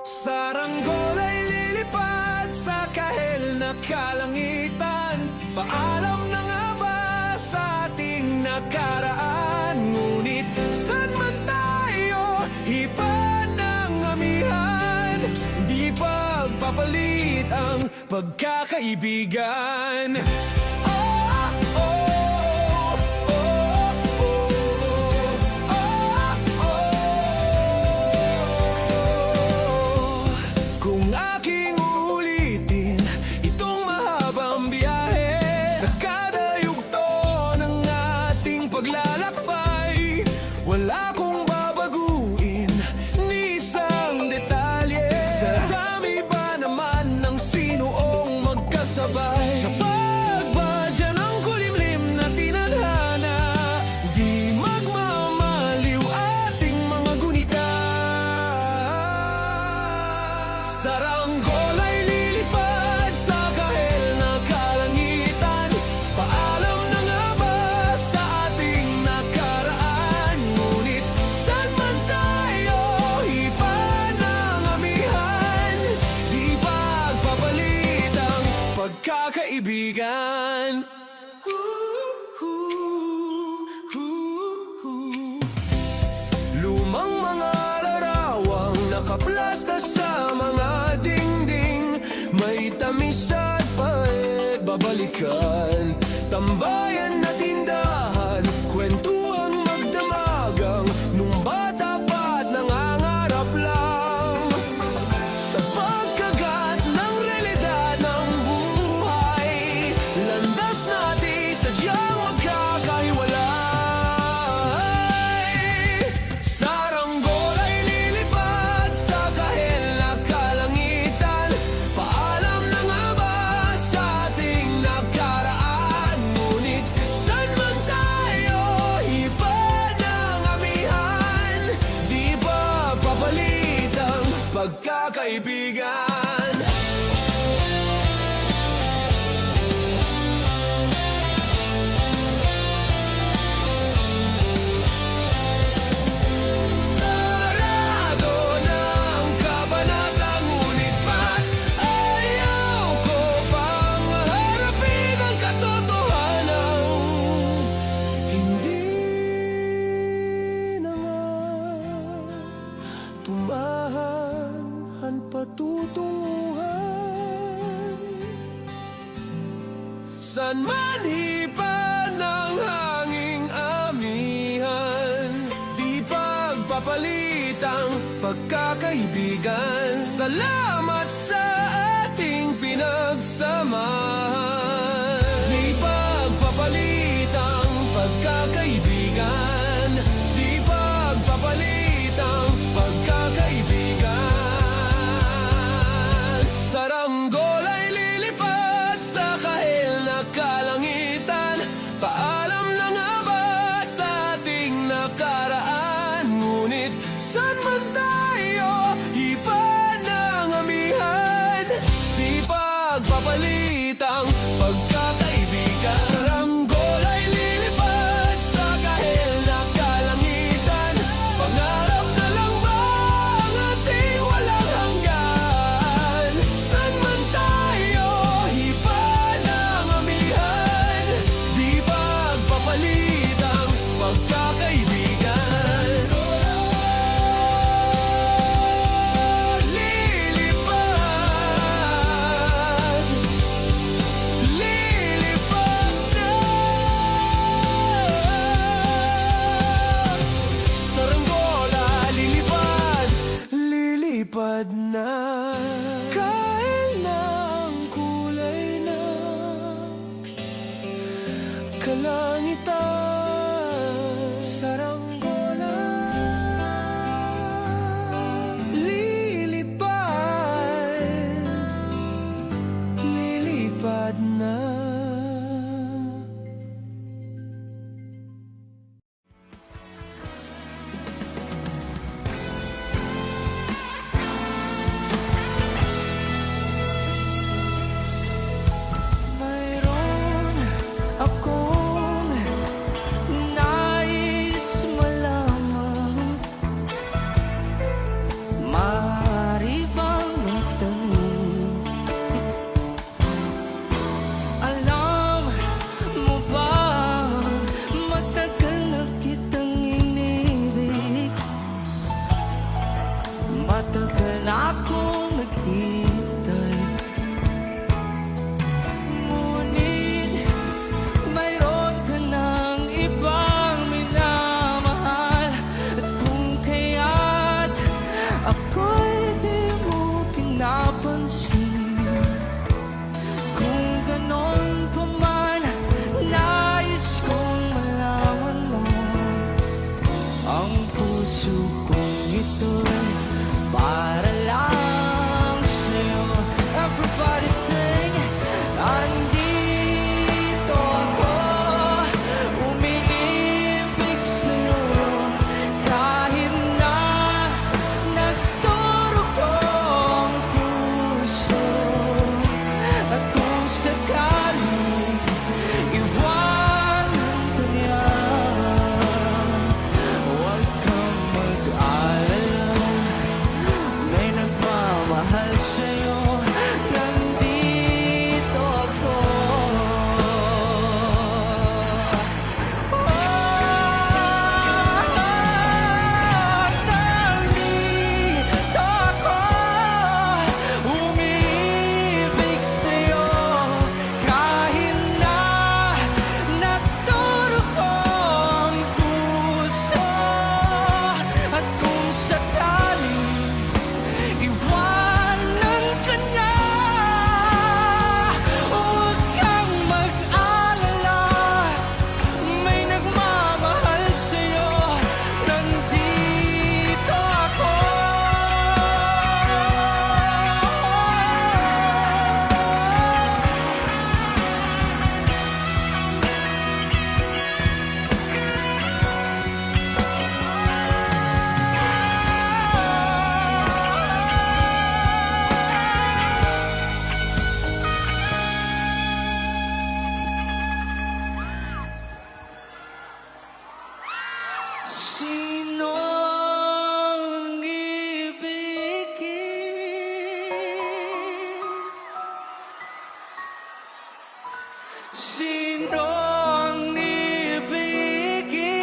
Saranggol ay lilipad sa kahel na kalangitan. Paalam na nga ba sa ating nakaraan? Ngunit saan man tayo, iba ng amihan. Di pagpapalit ang pagkakaibigan. Wala kong babaguin ni isang detalye. Sa dami ba naman ng sinuong magkasabay? Sa pagbadya ng kulimlim na tinadhana, di magmamaliw ating mga gunita. Saranggol ay lilipad sa kahel na kalangitan. Paalam na nga ba sa ating nakaraan? Ngunit saan man tayo, iba ng amihan. Di pagpapalit ang pagkakaibigan. Lumang mga larawang nakaplasta sa mga dingding, may tamis at pait babalikan. Tambayan na tindahan, kwentuhan magdamagang, nung bata pa't nangangarap lang. Sa pagkagat ng realidad ng buhay, landas natin sadyang magkakahiwalay. Saranggol ay lilipad sa kahel na kalangitan. Paalam na nga ba sa ating nakaraan? Ngunit saan man tayo, iba ng amihan. Di ba papalit ang pagkakaibigan? Sarado ng kabanata, ngunit ba't ayaw ko pang harapin ang katotohanan? Hindi na nga tumahan ang patutunguhan. San man hipan ng hanging amihan, di pagpapalit ang pagkakaibigan. Salamat sa ating pinagsamahan. Di pagpapalit ang pagkakaibigan. Di pagpapalit ang pagkakaibigan. Saranggol ay lilipad sa kahel na kalangitan. Paalam na nga ba sa ating nakaraan? Ngunit saan man tayo, iba ng amihan. Di pagpapalit ang pagkakaibigan. Saranggol ay lilipad sa kahel na kalangitan. Pangarap na lang ba ang ating walang hanggan? Saan man tayo, iba ng amihan. Di pagpapalit ang pagkakaibigan. Lilipad, lilipad na. Saranggola, lilipad, lilipad na. Kahel ng kulay na kalangitan. Saranggola, lilipad, lilipad na. matagal na akong naghihintay, ngunit mayroon ka ng ibang minamahal. At kung kaya't ako'y di mo pinapansin, kung ganon pa man, nais kong malaman mo ang puso kong ito'y para lang sa'yo. Everybody sing, andito ako, umiibig sa'yo, kahit na nagdurugo ang puso. At kung sakaling iwanan ka niya, huwag kang mag-alala, may nagmamahal sa'yo, nandito ako. Nandito ako, umiibig sa'yo, kahit na nagdurugo ang puso. At kung sakaling iwanan ka na, huwag kang mag-alala, may nagmamahal sa'yo, nandito ako. Sinong ibigin? Sinong ibigin?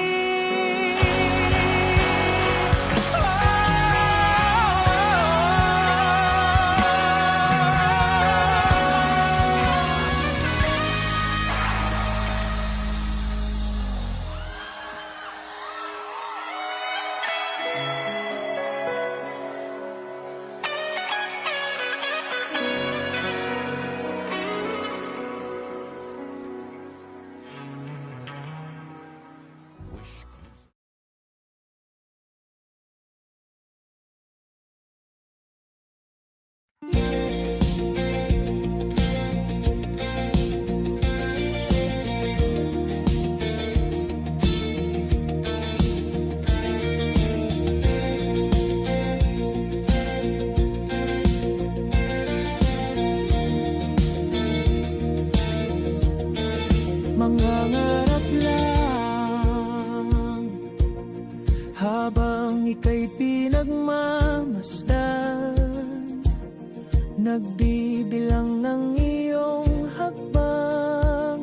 Mangangarap lang habang ika'y pinagmamasdan, nagbibilang ng iyong hakbang,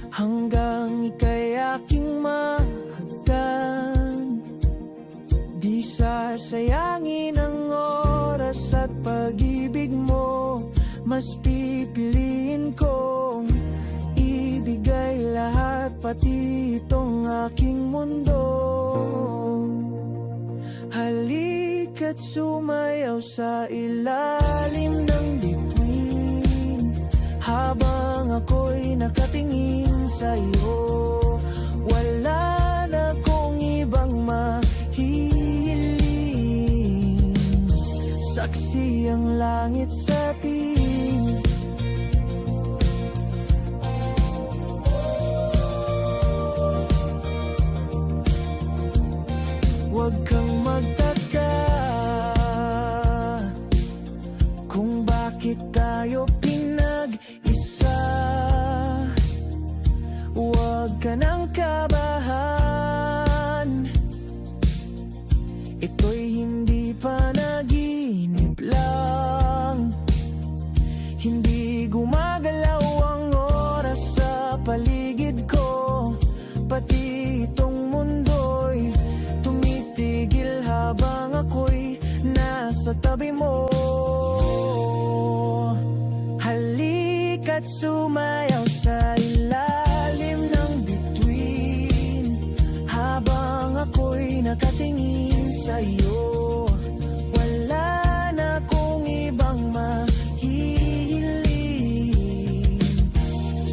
hanggang ika'y aking mahagdan. Di sasayangin ang oras at pag-ibig mo, mas pipiliin kong ibigay lahat, pati itong aking mundo. Halika't sumayaw sa ilalim ng bituin, habang ako'y nakatingin sa iyo. Wala na kong ibang mahihiling, saksi ang langit sa atin. Huwag kang magtaka kung bakit tayo pinag-isa. Huwag ka nang kabahan, ito'y hindi panaginip lang. sa tabi mo. Halika't sumayaw sa ilalim ng bituin, habang ako'y nakatingin sa'yo. Wala na kong ibang mahihiling,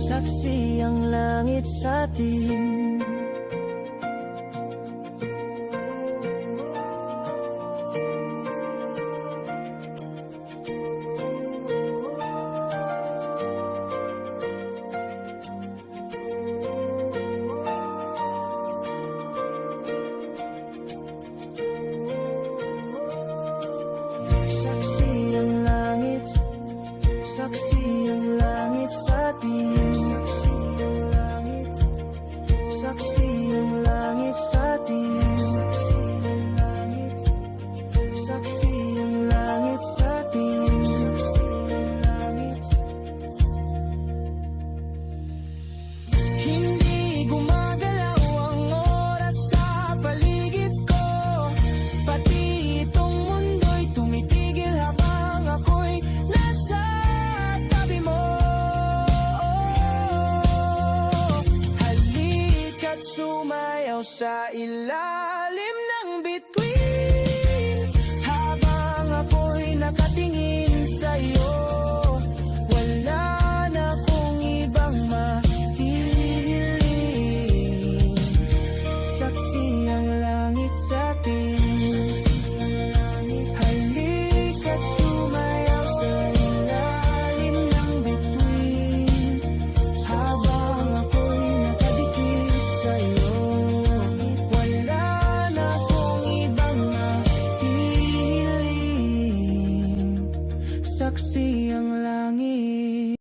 saksi ang langit sa atin. Saksi ang langit, saksi ang langit sa atin. Saksi ang langit, saksi ang langit sa atin. Saksi ang langit, saksi ang langit sa atin. Saksi ang langit. Hindi gumagalaw ang oras sa paligid ko, pati itong mundo'y tumitigil habang ako'y nasa tabi mo. Halika't sumayaw sa ilalim ng bituin, habang ako'y nakatingin sa'yo. Wala na kong ibang mahihiling, saksi ang langit sa atin. Halika't sumayaw sa ilalim ng bituin, habang ako'y nakadikit sa'yo. Wala na kong ibang mahihiling, saksi ang langit.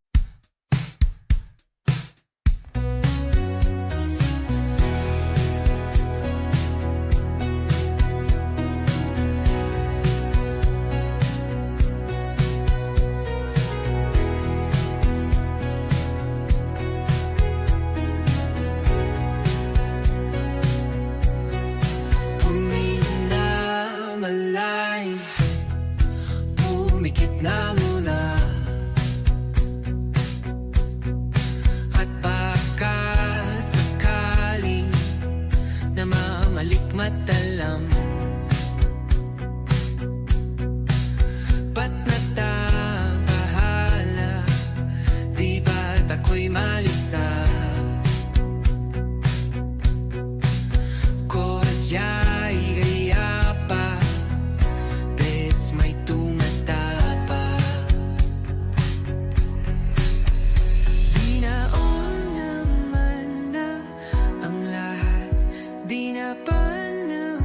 Malay, pumikit na muna, at baka sakaling namamalikmatalam. Ba't natabahala? Di ba't ako'y malisa? Kodya'y gaya pa, bes may tumatapa. Dinaon naman na ang lahat, di na pa naman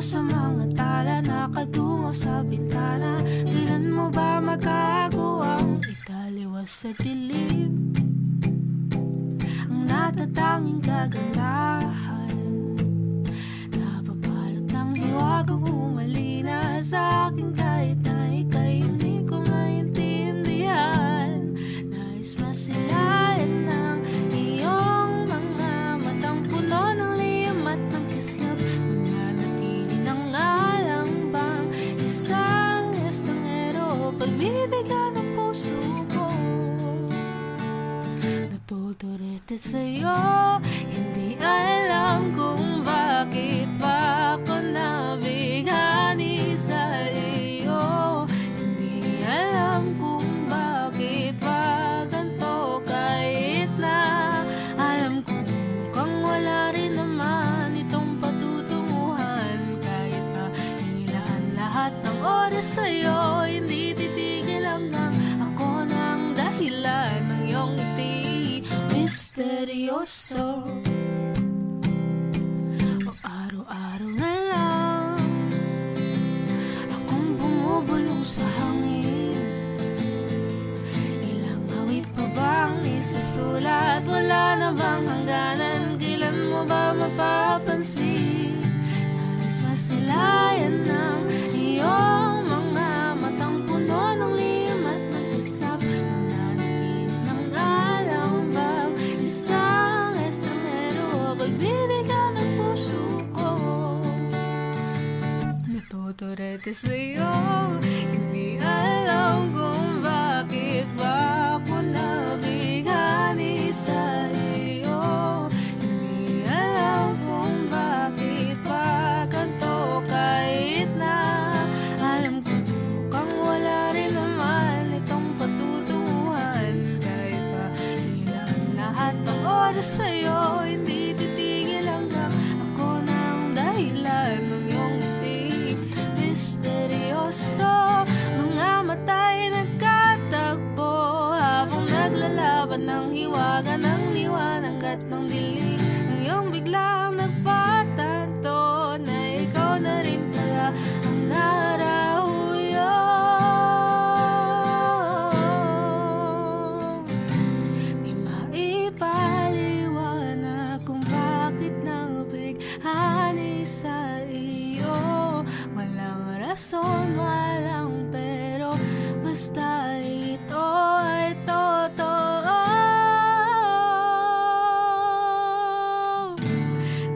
sa mga tala, nakatungo sa bintana. Kailan mo ba magagawang italiwas sa dilim ang natatanging kagandahan? Napabalot ng hiwagang umalina sa aking kahit na ika'y hindi ko maintindihan. Nais masilayan ng iyong mga matang puno ng liyam at ng kislap. Nananatili na nga lang bang isang estranghero pagbibigyan ng puso ko? Natuturete sa'yo, hindi alam kung bakit pa ako nabighani sa iyo. Hindi alam kung bakit pa ganito, kahit na alam ko mukhang wala rin naman itong patutunguhan. Kahit pa ilaan lahat ng oras sa'yo, hindi titigil hanggang ako ng dahilan ng iyong ngiti misteryoso. O araw-araw na lang akong bumubulong sa hangin. Ilang awit pa bang isusulat? Wala na bang hangganan? Kailan mo ba mapapansin? Nais masilayan ng iyong mga matang puno ng liyam at ng kislap. Nananatili ng alam bang isang estranghero pagbibigyan ng puso ko? Natuturete sa'yo, hindi alam kung bakit ba ako nabighani sa iyo. Hindi alam kung bakit ba ganito, kahit na alam ko mukhang wala rin naman itong patutunguhan. Kahit pa ilan lahat ng oras sa'yo, hindi titigil hanggang ako ng dahilan ng iyong ngiti misteryoso. Mga mata'y nagkatagpo habang naglalaban ng hiwaga ng liwanag at ng dilim. Ngayong biglang nagpatanto na ikaw na rin pala ang narahuyo. Di maipaliwanag kung bakit nabighani sa iyo. Walang rason, walang pero, basta ito ay totoo.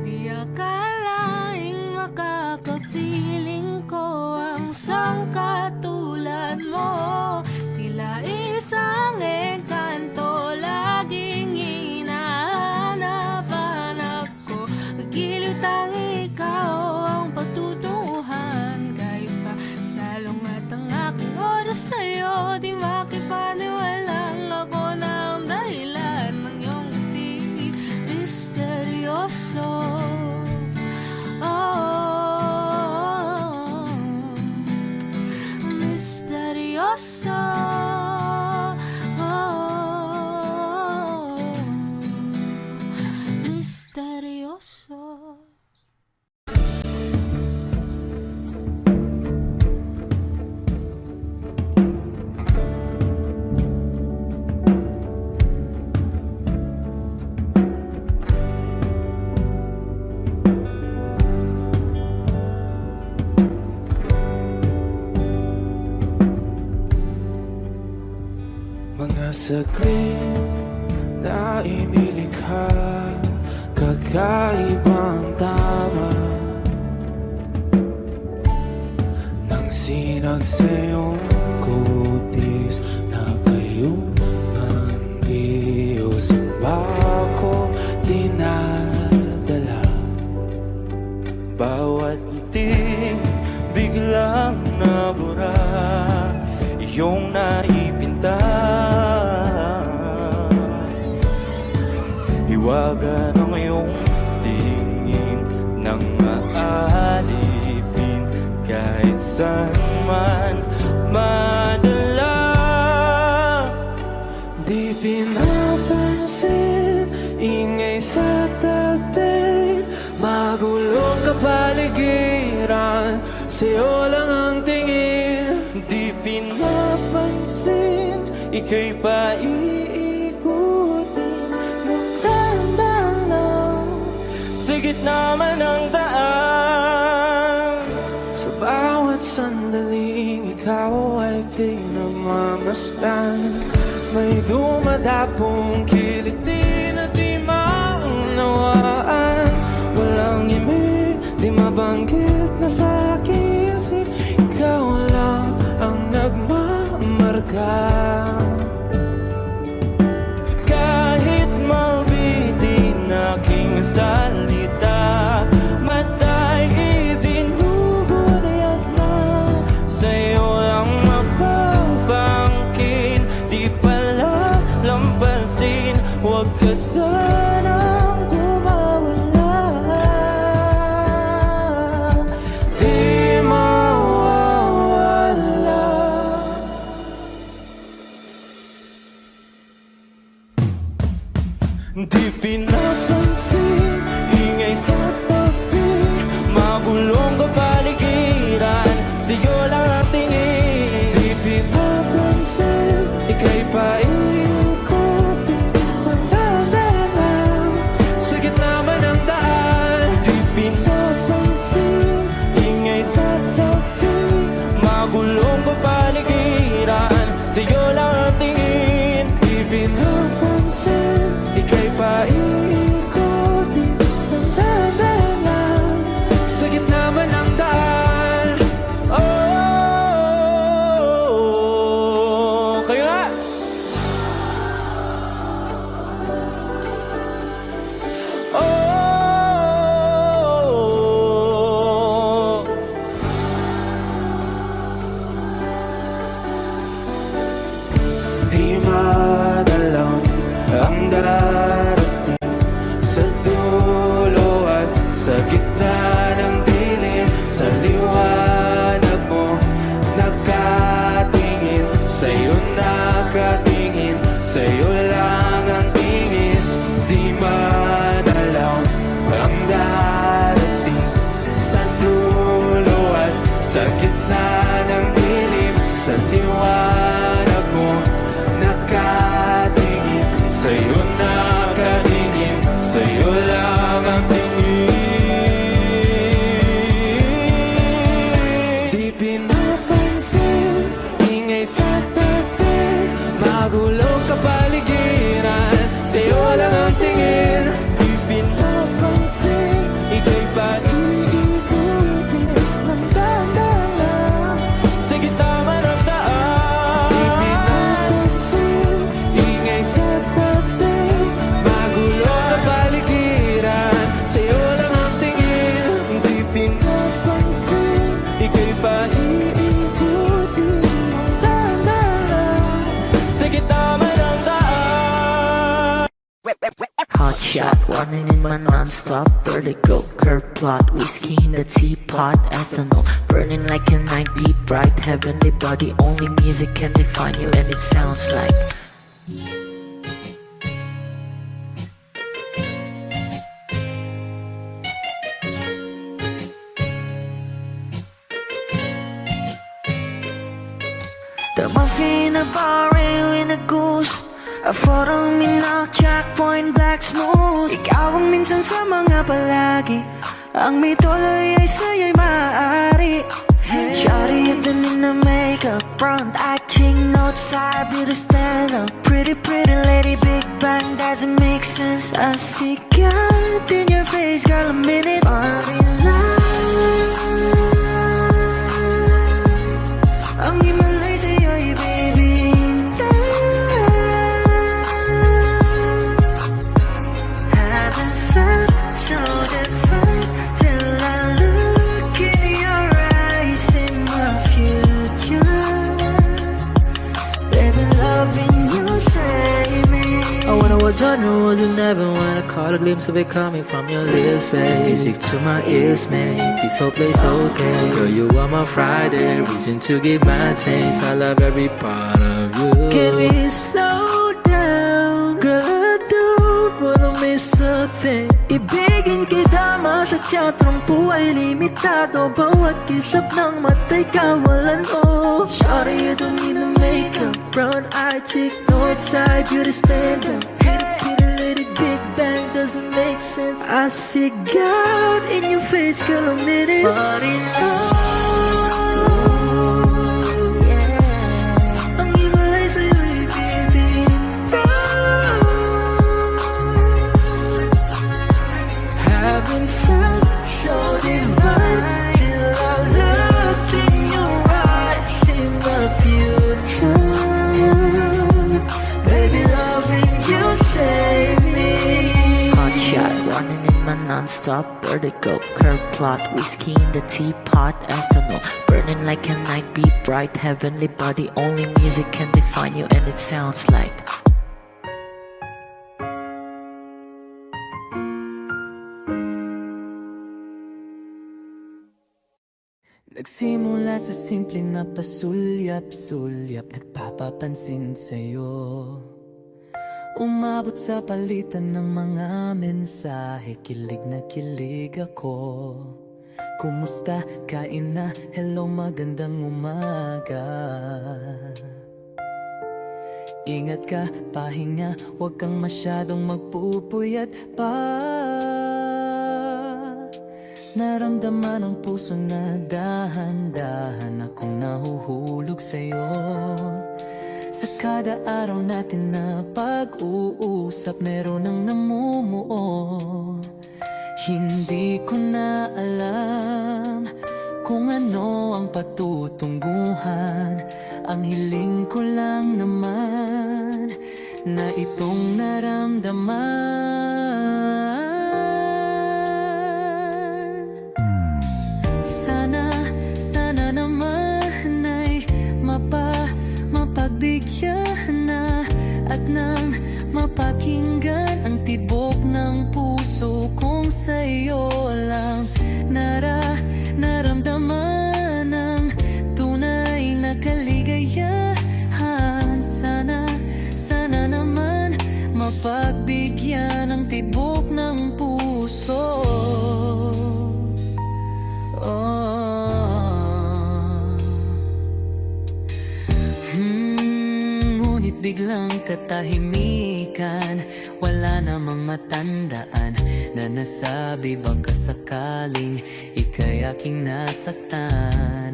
Di akalaing makakapiling ko ang sangkatulad mo. Tila isang engkanto laging hinahanap-hanap ko. Giliw tanging ikaw ang patutunguhan. Kahit pa salong at ang aking oras sa'yo, di makipaniwalang ako ng dahilan ng iyong ngiti misteryoso. Oh, misteryoso. Oh, misteryoso. Mga saglit na inilikha, kakaibang tama nang sinag sa iyong kutis na kayong ng Diyos ang bako dinadala. Bawat ngiti biglang nabura, iyong naipinta. Hiwaga ng iyong tingin nang maalipin kahit saan man madala. Di pinapansin ingay sa tabi, Magulong kapaligiran, sa'yo lang ang tingin. Di pinapansin, ika'y paiikutin ng dahan-dahan lang sa gitna man ng daan. Sa bawat sandaling ikaw ay pinagmamasdan, may dumadapong kiliti na di maunawaan. Walang imig, di mabanggit na sa aking isip, ikaw lang ang nagmamarka. Kahit mabitin aking salita, matay ibinubunayag na sa'yo lang magbabangkin. Di pala lampasin, huwag ka sanang gumawala. Di mawawala. Di pinapansin, ingay sa tabi, magulong kapaligiran, sa'yo lang ang tingin. Di pinapansin, ika'y paikutin ng dahan-dahan sa gitna man ng daan. Di pinapansin, ingay sa tabi, magulong kapaligiran, sa'yo lang ang tingin. Di pinapansin, ika'y paikutin ng dahan-dahan sa gitna man ng daan. Oh, kayo nga! Oh, Di madalaw ang darating sa dulo at sa gitna ng dilim. Sa liwanag mo nakatingin, sa'yo nakatingin, sa'yo lang ang tingin. Di madalaw ang darating sa dulo at sa gitna ng dilim. Sa liwanag mo nakatingin, sa'yo nakatingin, sa'yo lang ang tingin. Di pinapansin, ingay sa tabi, magulong kapaligiran, sa'yo lang ang tingin. di pinapansin, ika'y paiikutin ng dahan-dahan sa gitna man ng daan. Di pinapansin, ingay sa tabi, magulong kapaligiran, sa'yo lang ang tingin. Di pinapansin, ika'y paiikutin ng dahan-dahan sa gitna man ng daan. Hot shot, running in my non-stop vertigo. Curve plot, whiskey in the teapot, ethanol burning like a night, be bright, heavenly body. Only music can define you, and it sounds like the muffin, a bar, in a goose. A photo minok, checkpoint, black smooth. Ikaw ang minsan sa mga palagi, ang may tuloy ay sa'yo'y maaari. Shawty, you done in the makeup, front acting, outside, be the stand-up. Pretty, pretty lady, big bang, doesn't make sense. I see God in your face, girl, a minute. Party life, ang himalay sa'yo'y baby. Haven't felt so different till I look in your eyes, in my future. Baby, loving you, save me. I wonder what genre was in heaven when I caught a glimpse of it coming from your lips, babe. Music to my ears, man. This whole place okay. Girl, you are my Friday, reason to give my taste. I love every part of you. Can we slow down? Girl, I don't wanna miss a nothing. Ibigin kita masadya, trangpo ay limitado. Bawat kisap ng mata'y kawalan mo. Shawty, you don't need no makeup. Brown eye chick, north side, beauty standard. Hit it, let it, big bang, doesn't make sense. I see God in your face, girl, I'm in it. But in ang hiwalay sa'yo'y bibigyan. Haven't felt so divine till I looked in your eyes, in the future. Baby, loving you save me. Hot shot, running in my non-stop vertigo. Curve plot, whiskey in the teapot, ethanol. Burning like a night, be bright, heavenly body. Only music can define you, and it sounds like nagsimula sa simple na pasulyap-sulyap, nagpapapansin sa'yo. Umabot sa palitan ng mga mensahe, kilig na kilig ako. Kumusta? Kain na? Hello, magandang umaga. Ingat ka, pahinga, huwag kang masyadong magpupuyat pa. Naramdaman ang puso na dahan-dahan akong nahuhulog sa'yo. Sa kada araw natin na pag-uusap, meron ang namumuo. Hindi ko na alam kung ano ang patutunguhan. Ang hiling ko lang naman na itong naramdaman. Sana naman ay mapagbigyan na at nang mapakinggan ang tibok ng puso kong sa'yo lang naramdaman ang tunay na kaligayahan. Sana naman mapagbigyan ang tibok ng puso. Ngunit biglang katahimikan, wala namang matandaan na nasabi baka sakaling ika'y aking nasaktan.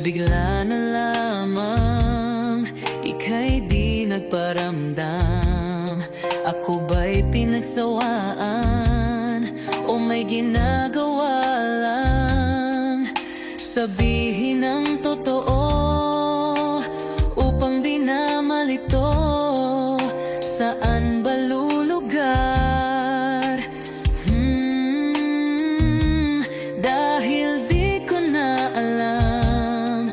Bigla na lamang ika'y di nagparamdam. Ako ba'y pinagsawaan o may ginagawa lang? Sabihin ang totoo upang di na malito. Saan ba lulugar? Dahil di ko na alam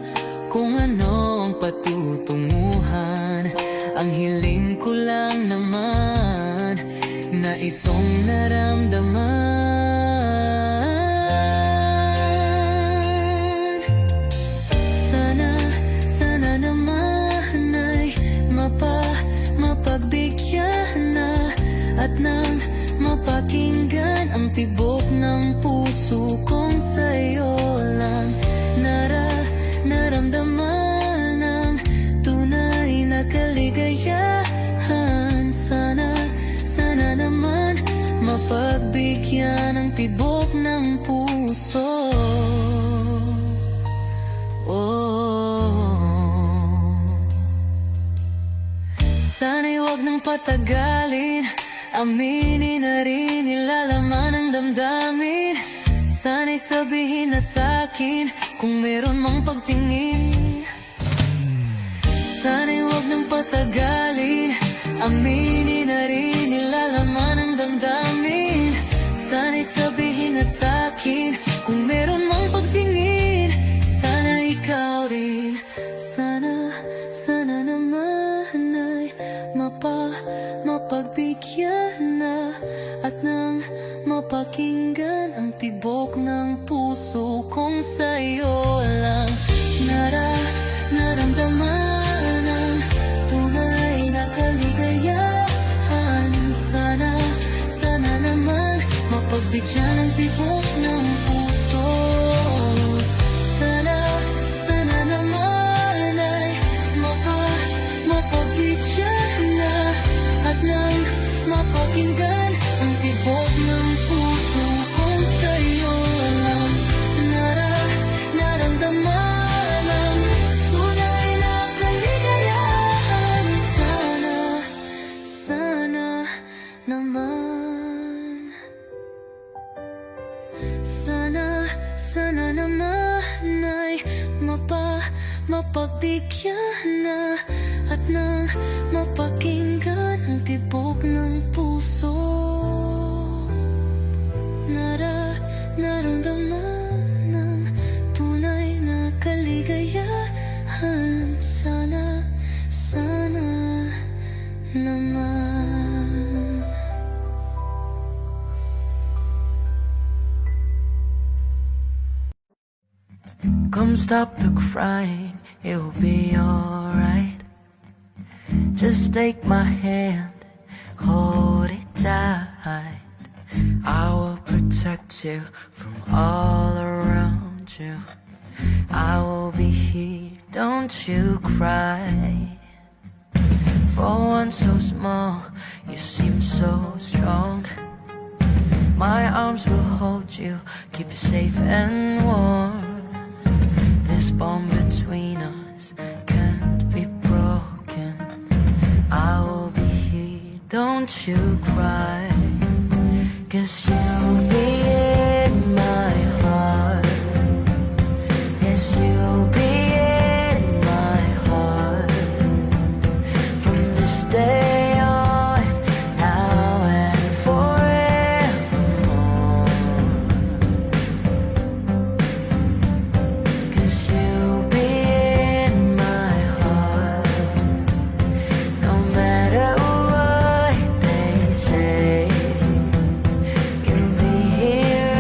kung ano ang patutunguhan. Ang hiling ko lang naman na itong naramdaman. Sana naman ay mapagbigyan na at nang mapakinggan ang tibok ng puso kong sa'yo lang naramdaman ang tunay na kaligayahan. Sana naman mapagbigyan ang tibok ng puso. Sana'y huwag nang patagalin, aminin na rin nilalaman ng damdamin. Sana'y sabihin na sa'kin kung meron mang pagtingin. Sana'y huwag nang patagalin, aminin na rin nilalaman ng damdamin. Sana'y sabihin na sa'kin kung meron mang pagtingin. Sana ikaw rin, sana naman ay mapagbigyan na at nang mapakinggan ang tibok ng puso kong sa'yo lang naramdaman ang tunay na kaligayahan. Sana bigyan ng tibok ng puso. Sana, sana naman ay mapabigyan na at nang mapakinggan ang tibok ng puso kung sa'yo lang naramdaman ang tunay na kaligayahan. Sana, sana naman. Sana, sana naman ay mapagbigyan na at nang mapakinggan ang tibok ng puso. Naramdaman ang tunay na kaligayahan. Sana, sana naman. Come stop the crying, it will be alright. Just take my hand, hold it tight. I will protect you from all around you. I will be here, don't you cry. For one so small, you seem so strong. My arms will hold you, keep you safe and warm. This bond between us can't be broken. I will be here, don't you cry. 'Cause you'll be in my heart. Yes, you'll be in my heart. From this day on, now and forevermore. 'Cause you'll be in my heart. No matter what they say, you'll be here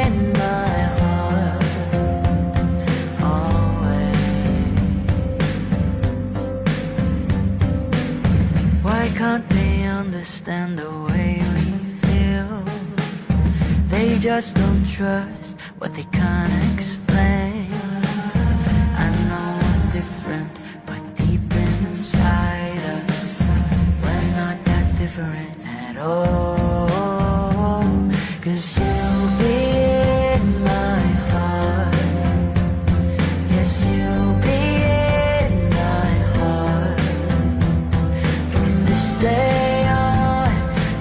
in my heart always. Why can't they understand the way we feel? They just don't trust what they can't explain. I know we're different, but deep inside us, we're not that different at all. 'Cause you'll be in my heart. Yes, you'll be in my heart. From this day on,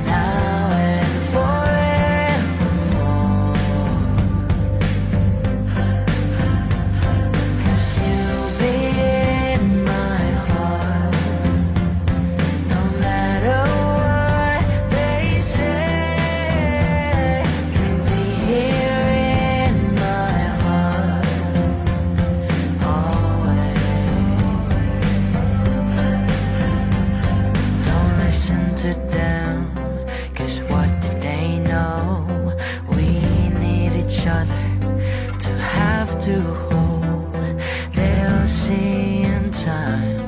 now and forevermore. 'Cause you'll be in my heart. No matter what they say, you'll be here in my heart always. Don't listen to them, 'cause what do they know? We need each other to have to hold. They'll see in time,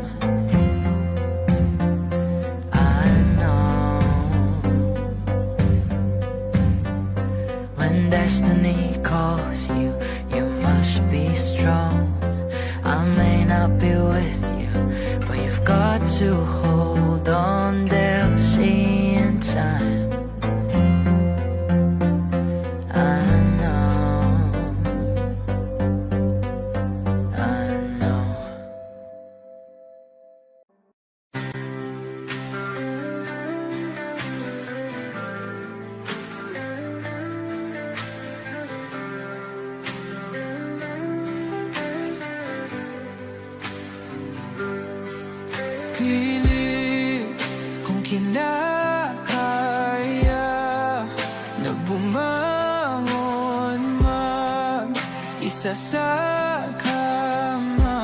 I know. When destiny calls you, you must be strong. I may not be with you, but you've got to hold on. They'll see in time, I know, I know. Pilit kung kinakaya na bumangon mag-isa sa kama.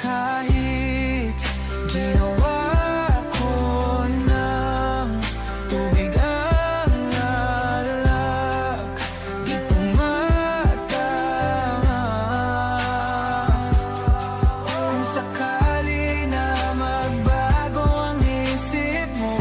Kahit ginawa ko ng tubig ang alak, di tumatama. Kung sakali na magbago ang isip mo,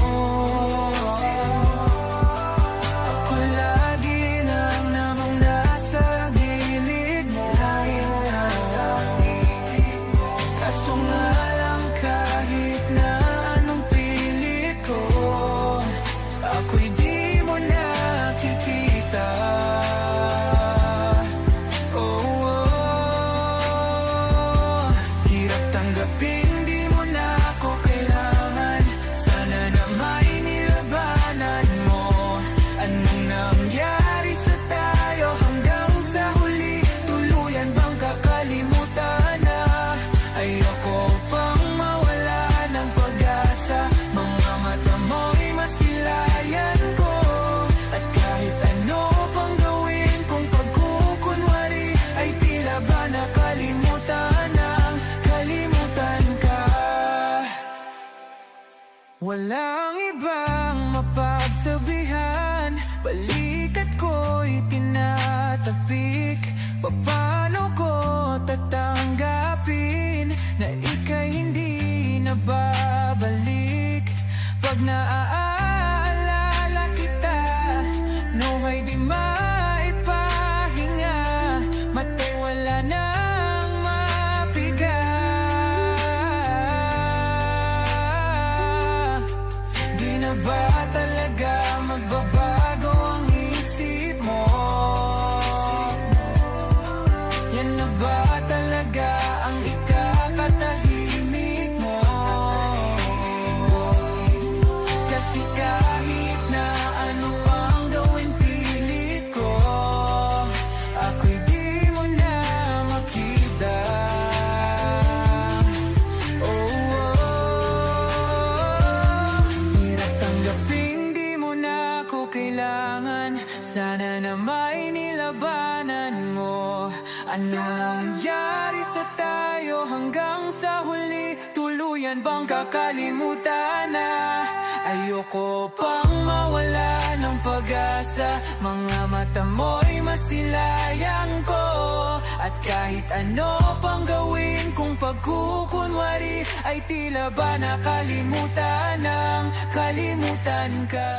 Walang ibang mapagsabihan, balikat ko'y tinatapik. Paano ko tatanggapin na ika'y hindi na babalik? Pag naaalala kita, nawa'y di maipahinga, mata'y wala nang mapiga. Di na ba talaga magbabago ang isip mo? Yan na ba talaga ang ikakatahimik mo? Kasi kahit na ano pang gawin pilit ko, ako'y di mo na makita. Hirap tanggapin di mo na ako kailangan. Sana na may nilabanan mo. Ano nangyari sa tayo hanggang sa huli? Tuluyan bang kakalimutan na? Ayoko pang mawala ng pag-asa. Mga mata mo'y masilayang ko. At kahit ano pang gawin kung pagkukunwari, ay tila ba nakalimutan ng kalimutan ka.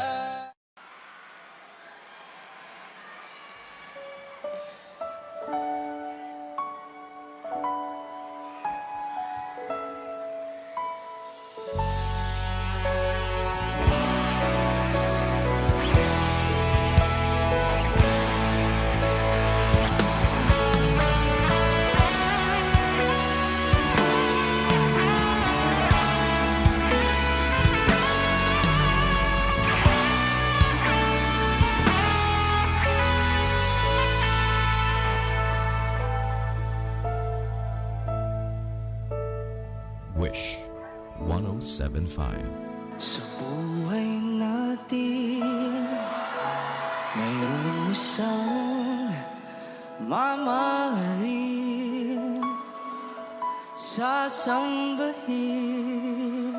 Wish 1075. Sa buhay natin, mayroong isang mamahalin, sasambahin.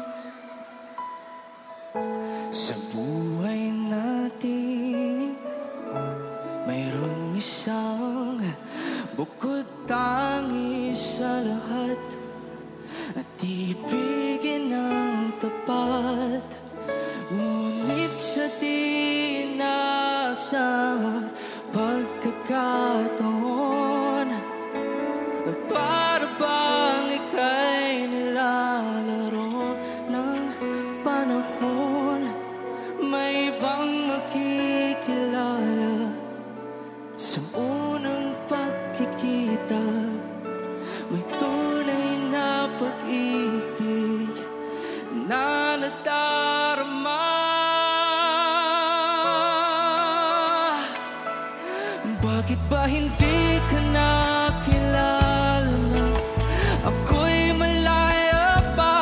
Sa buhay natin, mayroong isang bukod tangi sa lahat, at ibigin ng tapat. Ngunit sa di inaasang pagkakataon, at para bang ika'y nilalaro ng panahon, may ibang makikilala sa unang pagkikita. May tunay na pag-ibig na nadarama. Bakit ba hindi ka nakilala? Ako'y malaya pa,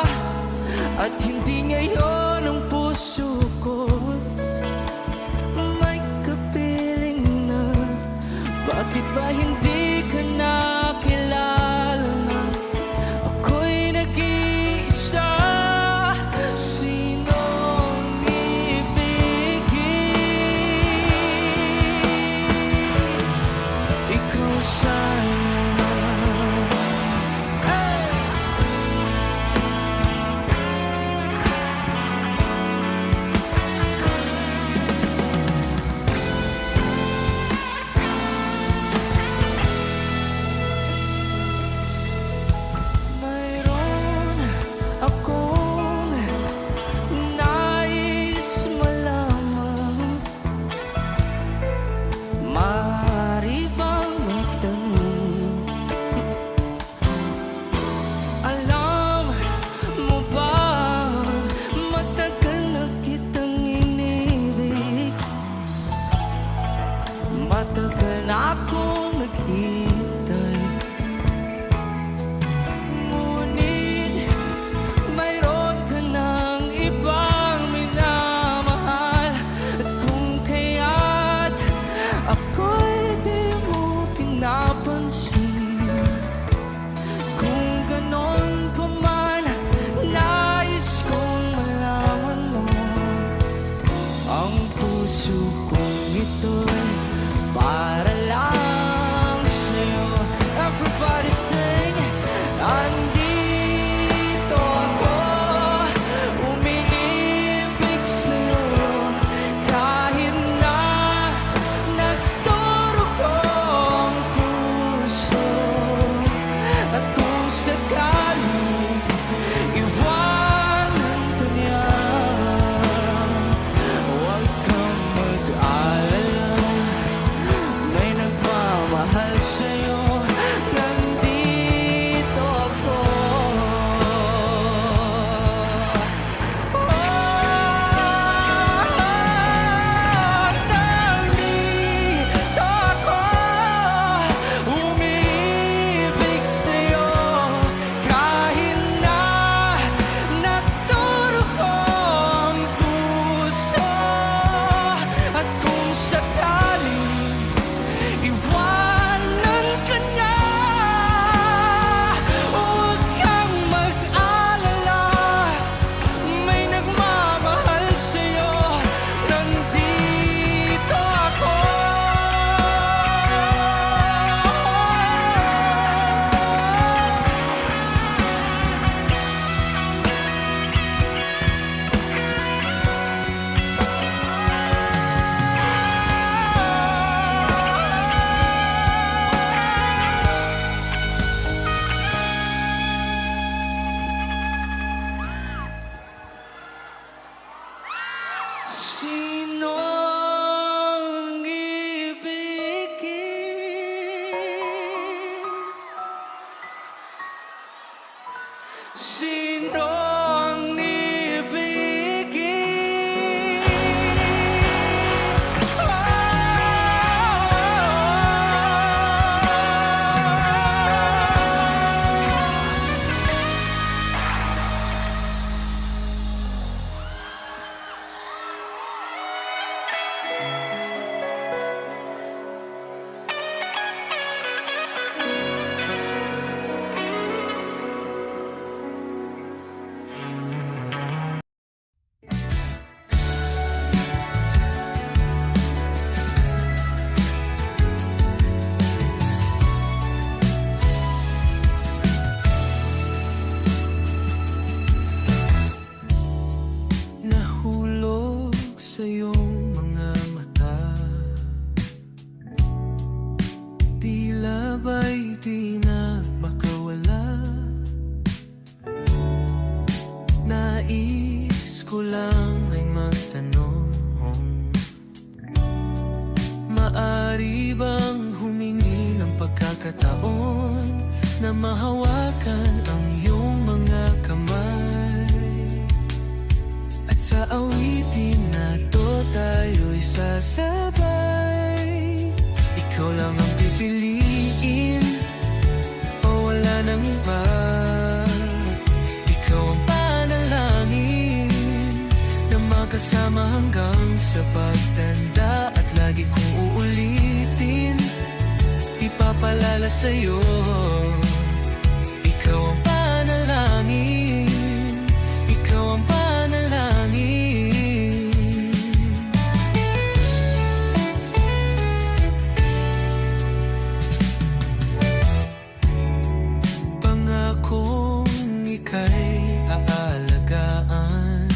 at hindi ngayon ang puso ko may kapiling na. Bakit ba hindi ka nakilala? Ako'y nag-iisa. Sinong ibigin? Ikaw sana. Hey! Mayroon akong nais malaman. Maaari bang magtanong? Alam mo ba, matagal na kitang inibig. Matagal na akong naghihintay. Ngunit mayroon ka ng ibang minamahal, at kung kaya't ako'y di mo pinapansin. Kung ganon pa man, nais kong malaman ito'y para lang sa'yo. Everybody sing, andito ako, umiibig sa'yo, kahit na nagdurugong puso. At kung sakaling iwanan ka niya, huwag kang mag-alala, may nagmamahal sa'yo, nandito ako. Nandito ako, umiibig sa'yo, kahit na nagdurugong puso. At kung sakaling iwanan ka niya, huwag kang mag-alala, may nagmamahal sa'yo, nandito ako. Sinong ibigin? Sinong ibigin? Nahulog sa iyong mga mata, tila ba'y di na makawala. Nais ko lang ay magtanong, maari bang humingi ng pagkakataon na mahawakan ang iyong mga kamay? At sa awitin na to tayo'y sasabay. Ikaw lang ang pipiliin, o wala nang iba. Ikaw ang panalangin na magkasama hanggang sa pagtanda. At lagi kong uulitin, ipapalala sa'yo, ikaw ang panalangin, ikaw ang panalangin. Pangakong ika'y aalagaan,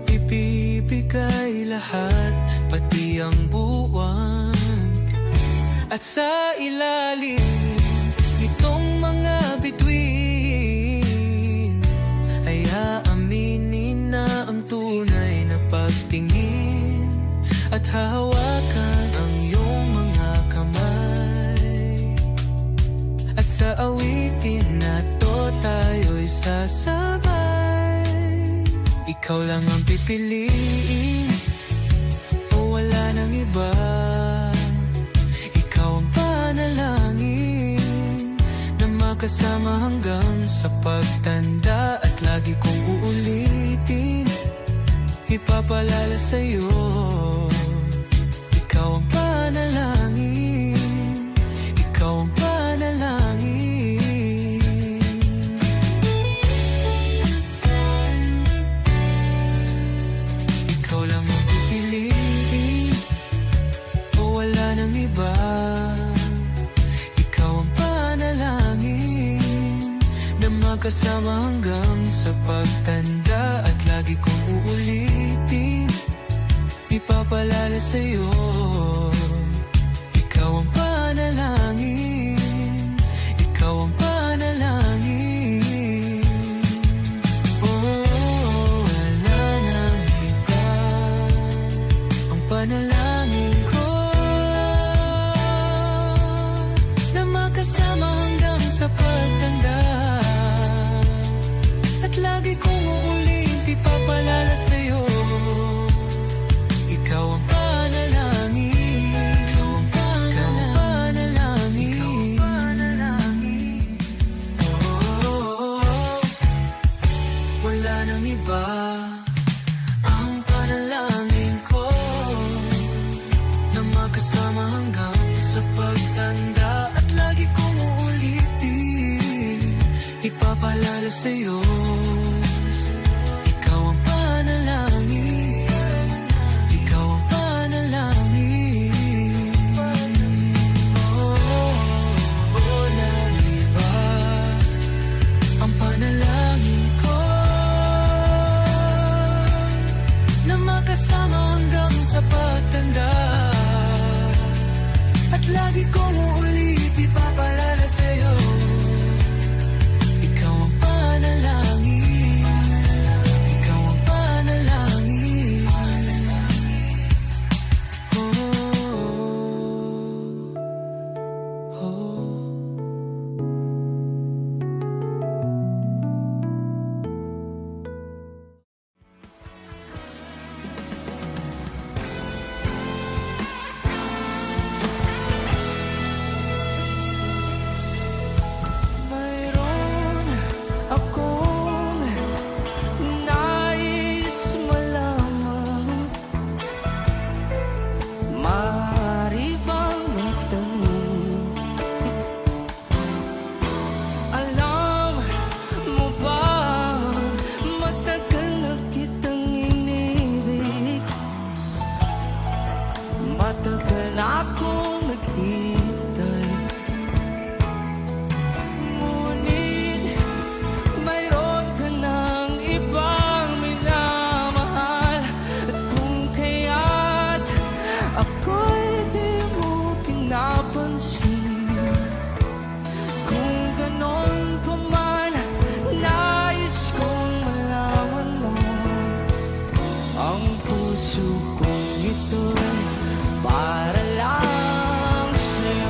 ibibigay lahat, pati ang buwan. At sa ilalim nitong mga bituin ay aaminin na ang tunay na pagtingin, at hahawakan ang iyong mga kamay. At sa awitin na to tayo'y sasabay. Ikaw lang ang pipiliin, o wala nang iba. Ikaw ang panalangin na makasama hanggang sa pagtanda. At lagi kong uulitin, ipapalala sa'yo, ikaw ang panalangin, ikaw ang panalangin. Ikaw lang ang pipiliin, makasama hanggang sa pagtanda. At lagi kong uulitin, ipapalala sa'yo, ikaw ang panalangin, ikaw ang panalangin. Oh, wala nang iba, ang panalangin ko na makasama hanggang sa pagtanda. At lagi kong uulit, ipapalala sa'yo, ikaw ang panalangin, ikaw ang panalangin, ikaw ang panalangin. Oh, wala nang iba, ang panalangin ko na makasama hanggang sa pagtanda. At lagi kong uulitin, ipapalala sa'yo, ikaw ang panalangin, ikaw ang panalangin. Oh, wala nang iba, ang panalangin ko na makasama hanggang sa pagtanda. At lagi kong uulit, ipapalala sa'yo, ikaw ang panalangin, ikaw ang panalangin. Oh, oh. Mayroon akong nais malaman, maaari bang magtanong, alam mo ba matagal na kitang inibig, matagal na akong naghihintay. Ngunit mayroon ka ng ibang minamahal, at kung kaya't ako'y di mo pinapansin. Kung ganon pa man, nais kong malaman mo, ang puso kong ito'y para lang sa'yo.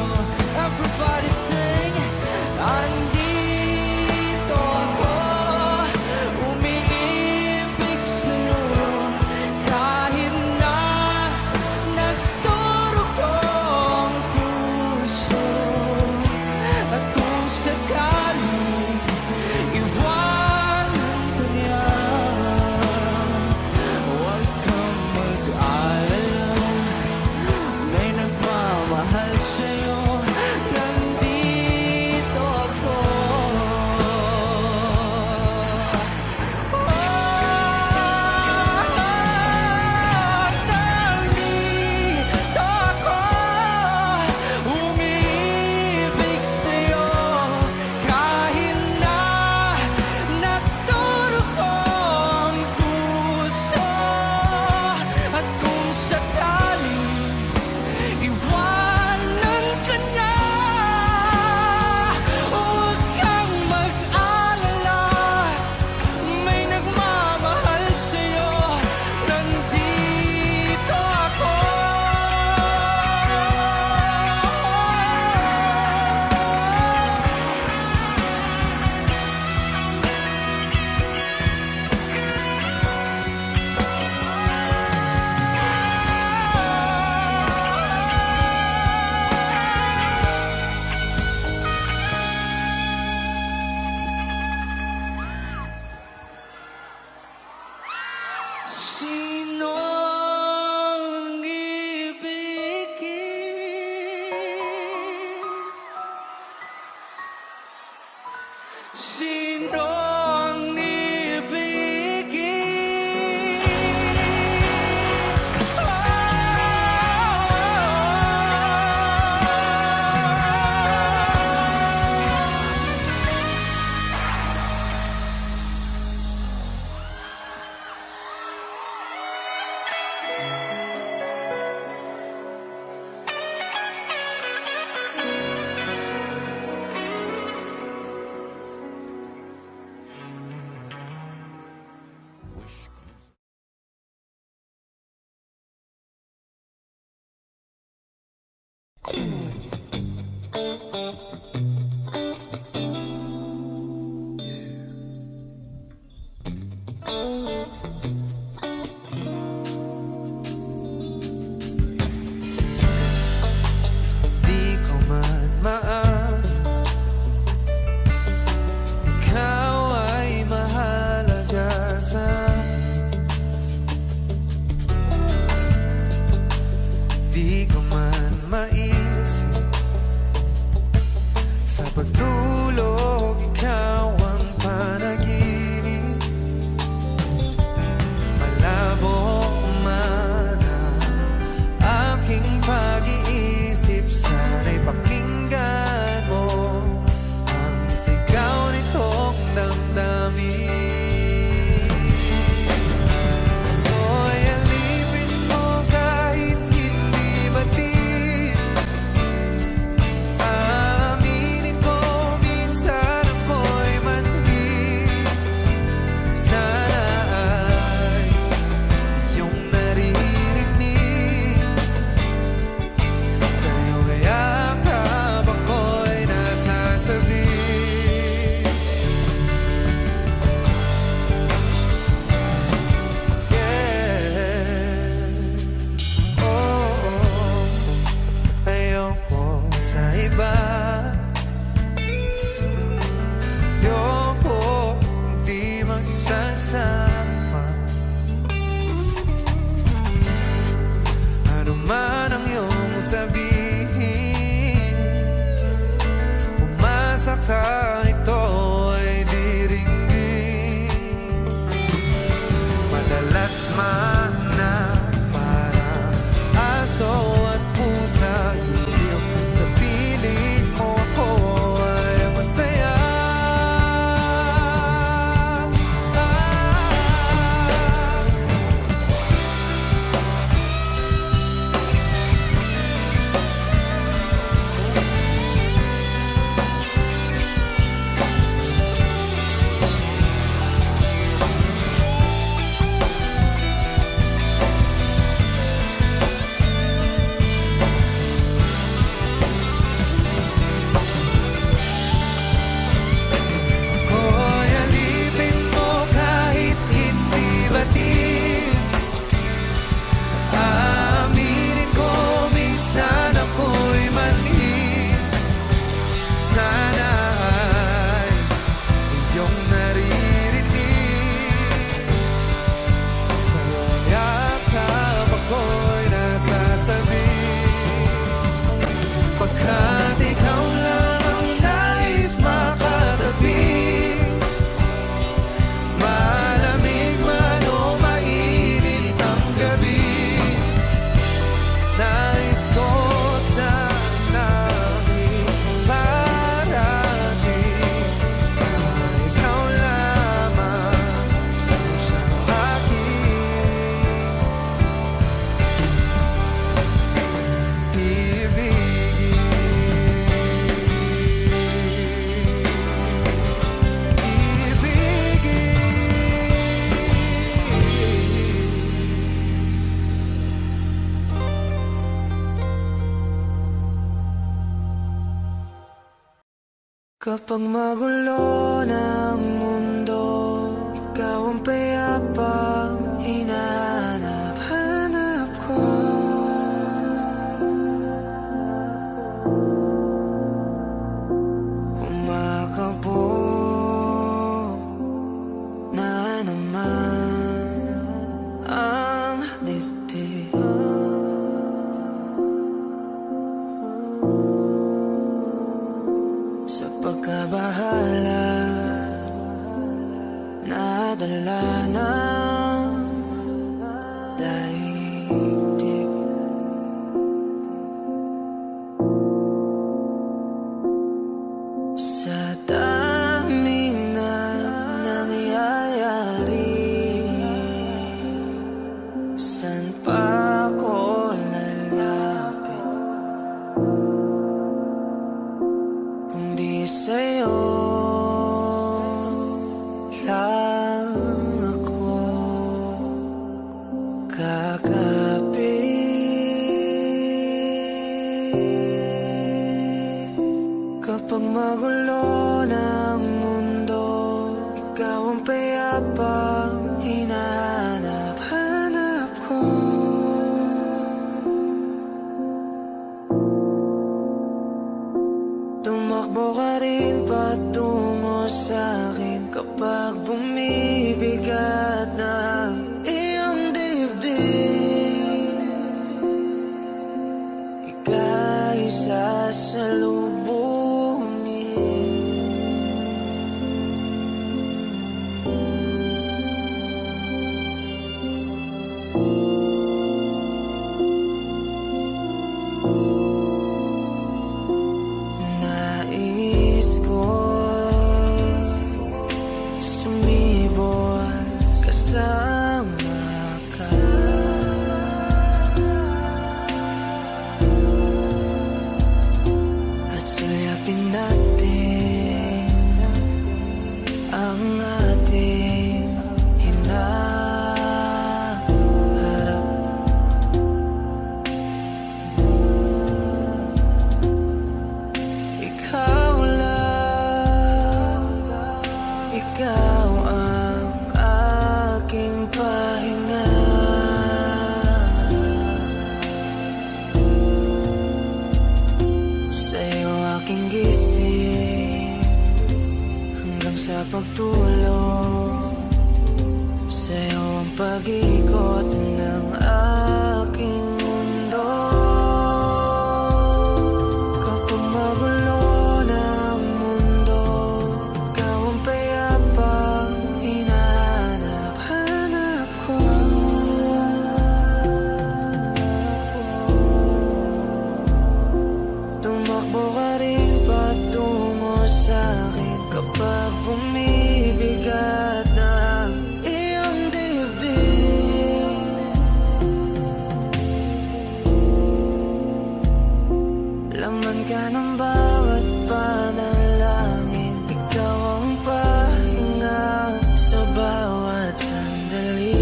Di ko man maano, ikaw ay mahalaga sa di ko man maisip sa pagtulog, ikaw ang panaginip. Malabo man ang aking pag-iisip, sana'y pakinggan mo ang sigaw nitong damdamin. Ako'y alipin mo kahit hindi batid. Aaminin ko minsan ako'y manhid. Sana ay iyong naririnig. Sa'yo yakap ako'y nasasabi. Yeah. Oh, ayoko sa iba. Ayoko di magsasama. Ano man ang iyong sabihin, umasa ka, ito ay diringgin. Madalas man na parang aso at pusa, iliw sa piling mo ako ay masaya. Ako'y alipin mo kahit hindi batid. Aaminin ko minsan ako'y manhid. Sana ay iyong naririnig. Sa iyong yakap ako'y nasasabi. Pagkat ikaw lang ang nais makatabi, malamig man o mainit ang gabi, nais ko sanang iparating na ikaw lamang ang siyang aking kapag magulo ng mundo, ikaw ang payapang hinahanap-hanap ko. Kumakabog na naman ang dibdib. Sa pagkabahala, nadala ng daigdig. Sa daming na nangyayari, saan pa ako lalapit kundi sa'yo lang Tumakbo ka rin patungo sa'kin kapag bumibigat na ang iyong dibdib. Ika'y sasalubungin. Nais ko sumibol kasama ka. At sulyapin natin ang ating hinaharap. Ikaw lang, ikaw ang aking pahinga. Sa'yo aking gising hanggang sa pagtulog. Sa'yo ang pag-ikot ng aking mundo. Kapag magulo ng mundo, ikaw ang payapang hinahanap ko. Tumakbo ka rin patungo sa'kin kapag bumibigat na ang iyong dibdib. Laman ka ng bawat panalangin. Ikaw ang pahinga sa bawat sandali.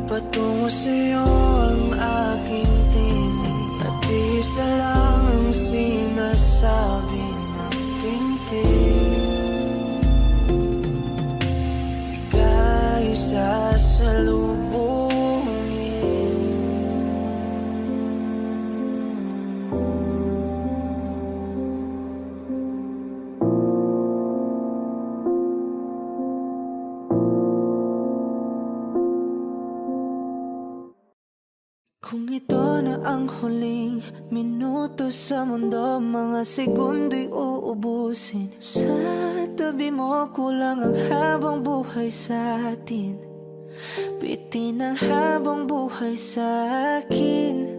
Patungo sa'yo ang aking tinig, at isa lang ang sinasabi ng pintig. Ika'y Kung ito na ang huling minuto sa mundo, mga segundo'y uubusin. Sa tabi mo kulang ang habang buhay sa atin. Bitin ang habang buhay sa akin.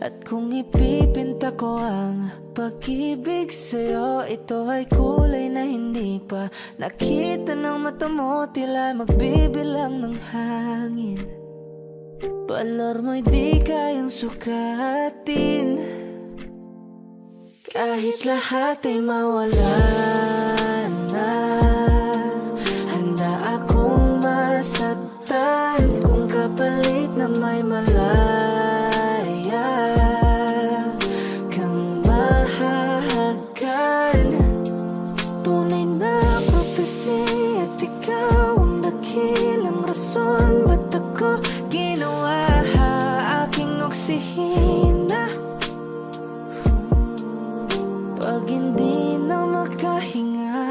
At kung ipipinta ko ang pag-ibig sa'yo, ito ay kulay na hindi pa nakita ng mata mo, tila magbibilang ng hangin. Balor mo'y di kayang sukatin. Kahit lahat ay mawala na, handa akong masaktan kung kapalit na may malaya kang mahahagan. Tunay na prophecy at ikaw ang dakilang rason ba't ako ginawa aking oksihina. Pag hindi na makahinga,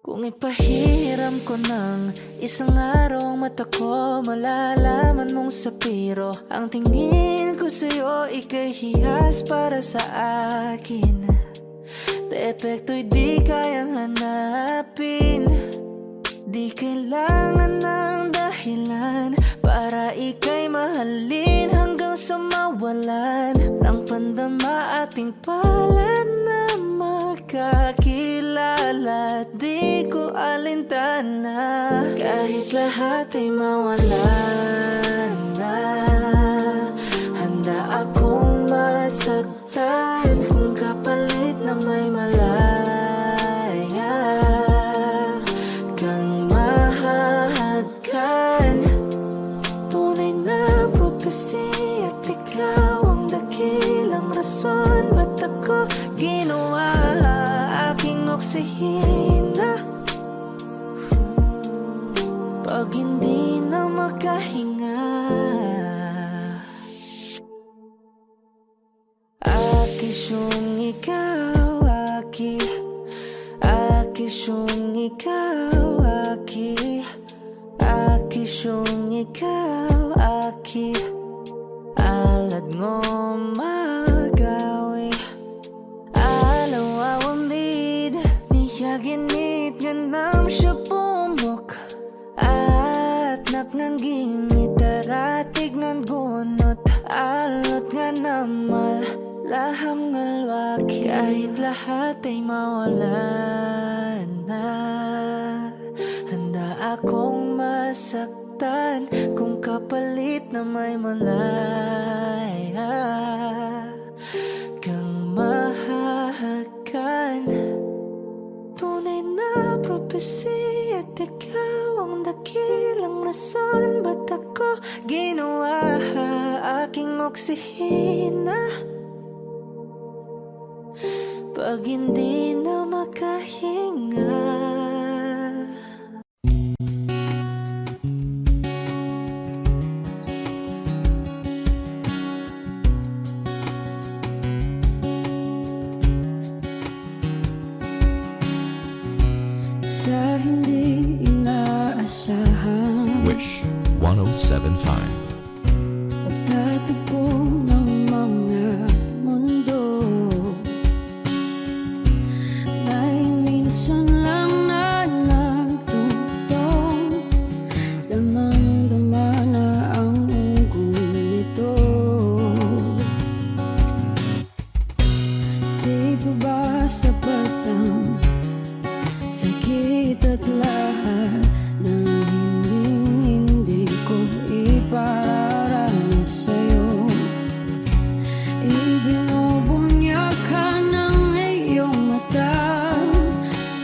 kung ipahiram ko ng isang araw ang mata ko, malalaman mong sapiro ang tingin ko sa'yo, ika'y hiyas para sa akin. Depekto'y di kayang hanapin. Di kailangan ng dahilan para ika'y mahalin hanggang sa mawalan ng pandama ating palad na makakilala. Di ko alintana kahit lahat ay mawalan na, handa akong masaktan kung kapalit na may malaya kang mahahagan. Tunay na prophecy at ikaw ang dakilang rason ba't ako ginawa aking oksihina. Pag hindi na makahinga, ikaw, aki. Aki siyong ikaw, aki. Alad ngo magawi. Alaw awamid, niya ginit nga nam siya pumok. At napnang gimit, daratig ng gunot. Alot nga namal, laham ngalwaki. Kahit lahat ay mawala na, handa akong masaktan kung kapalit na may malaya kang mahahagan. Tunay na prophecy at ikaw ang dakilang rason ba't ako ginawa aking oksihina pag hindi na makahinga. Sa hindi inaasahan Wish 1075. pagtatagpo ng mga mundo, may minsan lang na nagtutong, damang-dama na ang ugong nito. Di pa ba sapat ang sakit at lahat na hindi ko ipararanas sa'yo? Ibinubunyak ka ng iyong mata,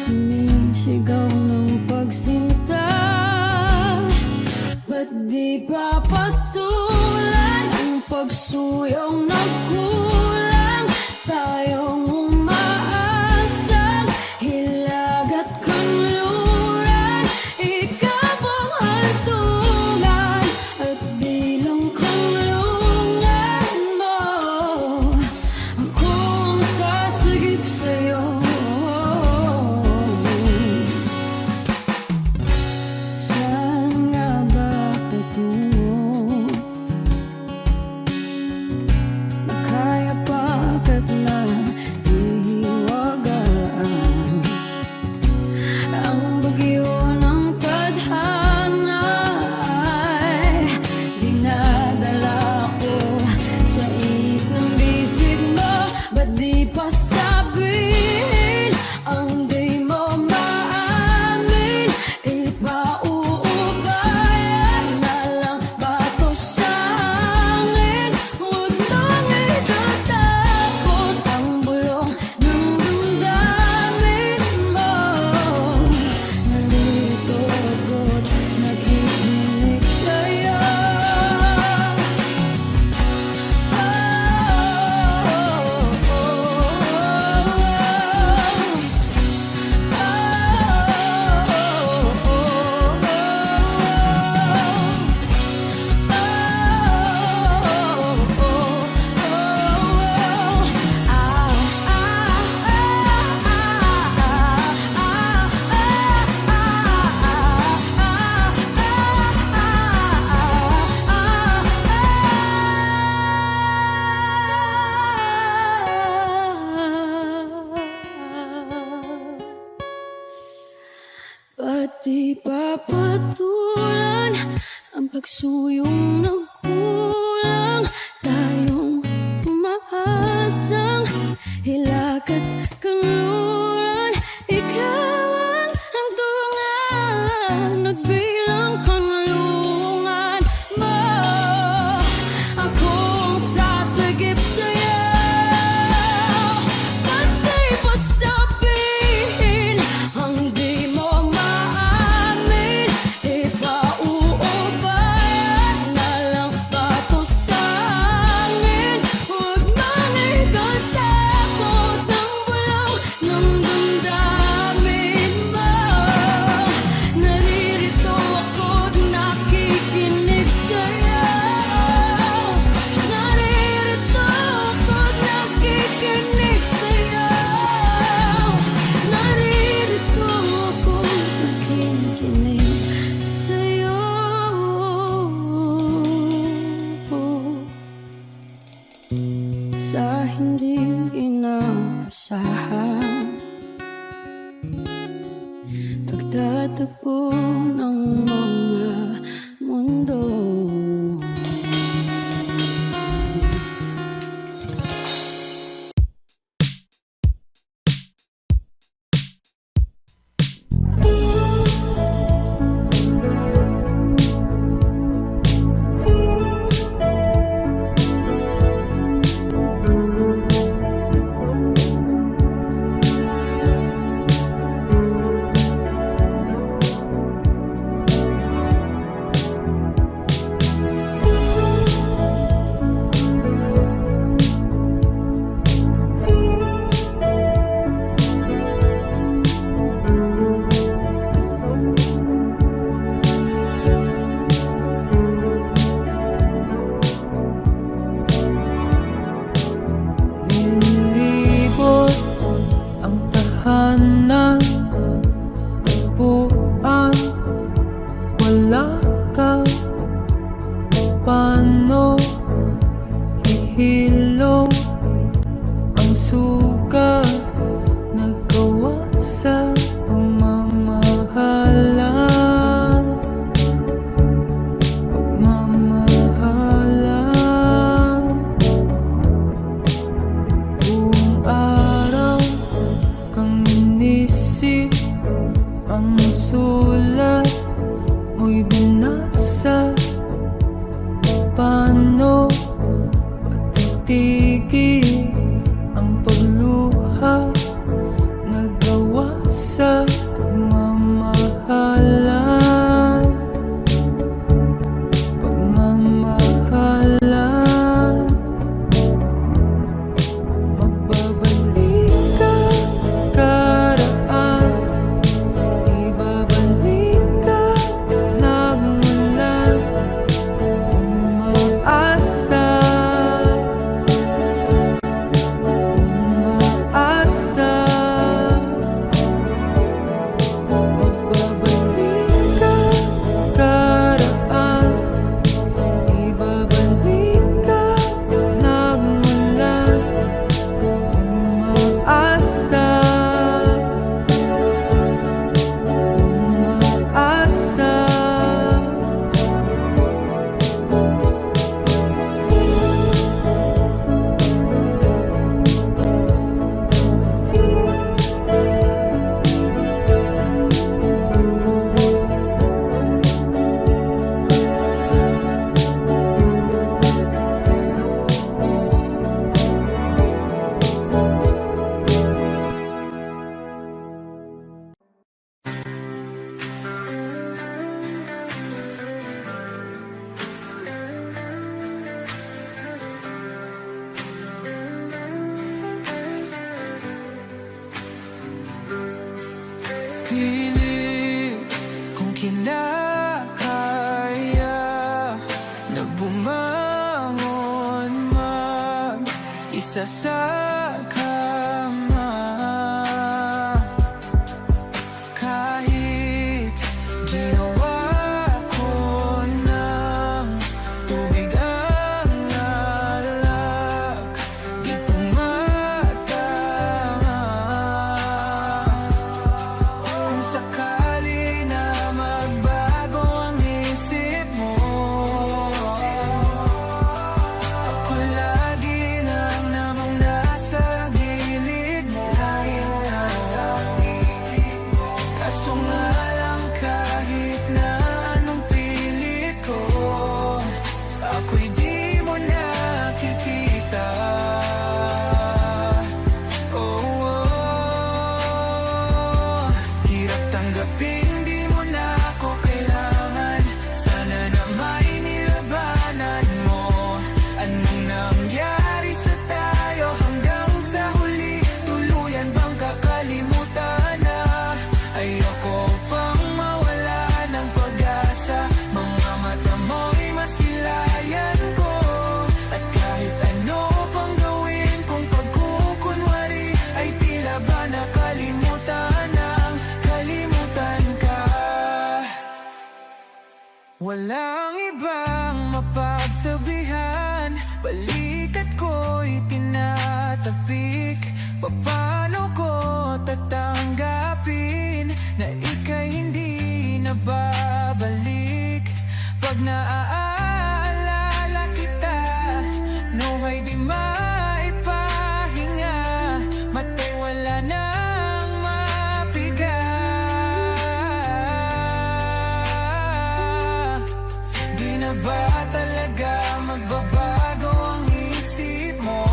sumisigaw ng pagsinta. Ba't di pa patulan ang pagsuyong nagkulang? Tayong umaasang hilag at kanluran, ikaw ang hantungan at bilang kanlungan mo. Ako ang sasagip sa'yo. Saan nga ba patungo? Kaya pakat na ihiwagaan ang bagyo ng tadhana ay dinadala ko sa init ng bisig mo. Ba't di pa sabihin ang di mo maamin? Ipauubayan na lang ba to sa hangin? Huwag nang itatakot ang bulong ng damdamin mo. Nandito ako't nakikinig sa'yo. Ba't di pa patulan ang pagsuyong nagkulang? Tayong umaasang hilag at kanluran, ikaw ang hantungan at bilang kanlungan mo. Ako ang sasagip sa'yo. Ba't di pa sabihin ang di mo maamin? Ipauubayan na lang ba to sa hangin? Huwag nang ikatakot ang bulong ng damdamin mo. Naririto ako magtatagpo ng mga mundo. Nilibot ang tahanan, tagpuan, wala ka. Paano hihilom ang sugat nagawa sa pagmamahalan? Buong araw kang inisip, ang sulat mo'y binasa. Paano patitigil ang pagluha nagawa sa pagmamahalan? Magbabalik ka karaan, ibabalik ka nagmulan. Umaasa, umaasa. Magbabalik ka karaan, ibabalik ka nagmulan. Umaasa, umaasa. Pilit kung kinakaya na bumangon mag-isa sa kama. Kahit ginawa ko ng tubig ang alak, di tumatama. Kung sakali na magbago ang isip mo, ako lagi lang namang nasa gilid mo. Kaso nga lang kahit na anong pilit ko, ako'y di mo nakikita. Hirap tanggapin, di mo na ako kailangan. Sana na may nilabanan mo. Anong nangyari sa tayo hanggang sa huli? Tuluyan bang kakalimutan na? Ayoko pang mawala ng pag-asa. Mga mata mo'y masilayan ko. At kahit ano pang gawin kong pagkukunwari, ay tila ba nakalimutan ng kalimutan ka. Walang ibang mapagsabihan, balikat ko'y tinatapik. Paano ko tatanggapin na ika'y na babalik pag naaalala kita. Nawa'y di maipahinga, matay wala nang mapiga. Di na ba talaga magbabago ang isip mo?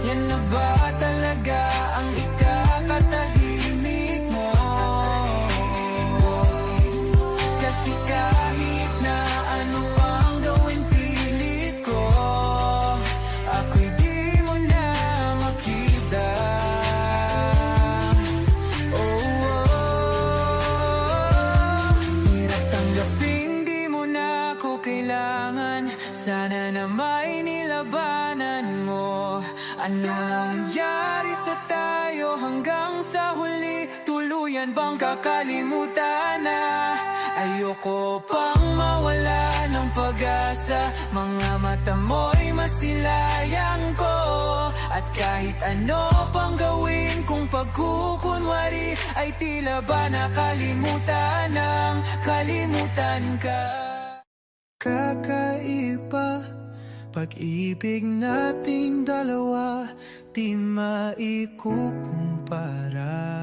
Yan na ba talaga ang ikakatahimik mo? Kasi kahit na ano pang gawin pilit ko, ako'y di mo na makita. Hirap tanggapin di mo na ako kailangan. Sana na may nilabanan mo. Ano nangyari sa tayo hanggang sa huli? Tuluyan bang kakalimutan na? Ayoko pang mawala ng pag-asa. Mga mata mo'y masilayang ko. At kahit ano pang gawin kung pagkukunwari, ay tila ba nakalimutan ng kalimutan ka. Kakaiba, pag-ibig nating dalawa, di maikukumpara.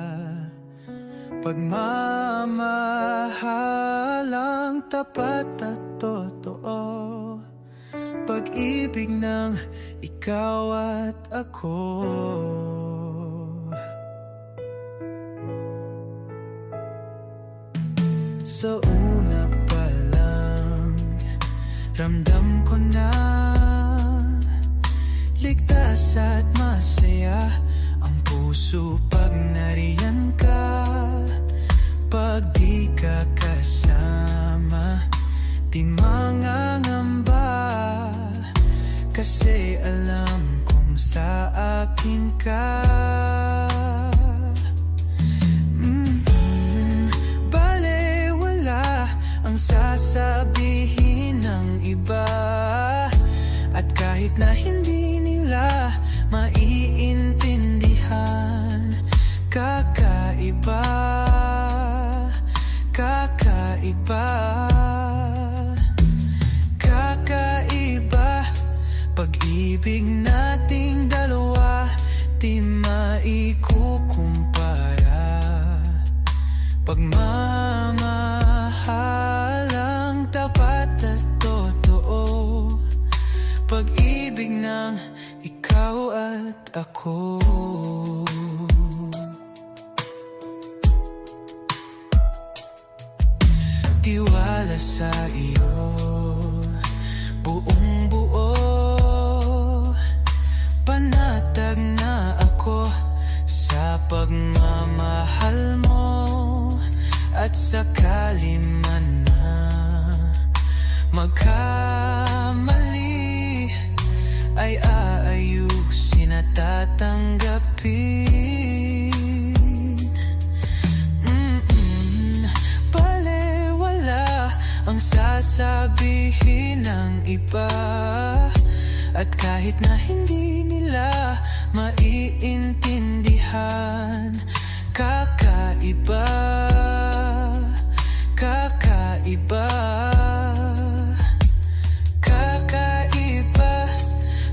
Pagmamahalang tapat at totoo, pag-ibig ng ikaw at ako. Sa una pa lang, ramdam ko na ligtas at masaya ang puso pag nariyan ka. Pag di ka kasama, di mangangamba, kasi alam kong sa akin ka. Balewala ang sasabihin ng iba, at kahit na hindi nila maiintindihan, kakaiba, kakaiba, kakaiba. Pag-ibig nating dalawa, di maikukumpara. Pagmamahalang tapat at totoo, pag-ibig ng ikaw at ako. Tiwala sa iyo, buong buo, panatag na ako sa pagmamahal mo. At sakali man na magkamali, ay aayusin at tatanggapin. Balewala ang sasabihin ng iba, at kahit na hindi nila maiintindihan, kakaiba, kakaiba, kakaiba.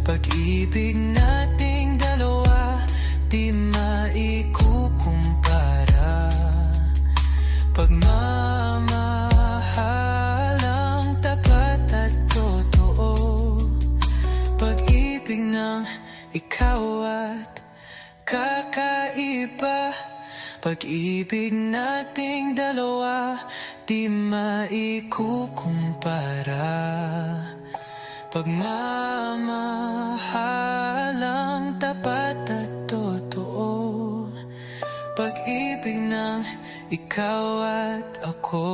Pag-ibig nating dalawa, di maikukumpara. Pagmamahalang tapat at totoo, pag-ibig ng ikaw at kakaiba. Pag-ibig nating dalawa, di maikukumpara. Pagmamahalang tapat at totoo, pag-ibig ng ikaw at ako.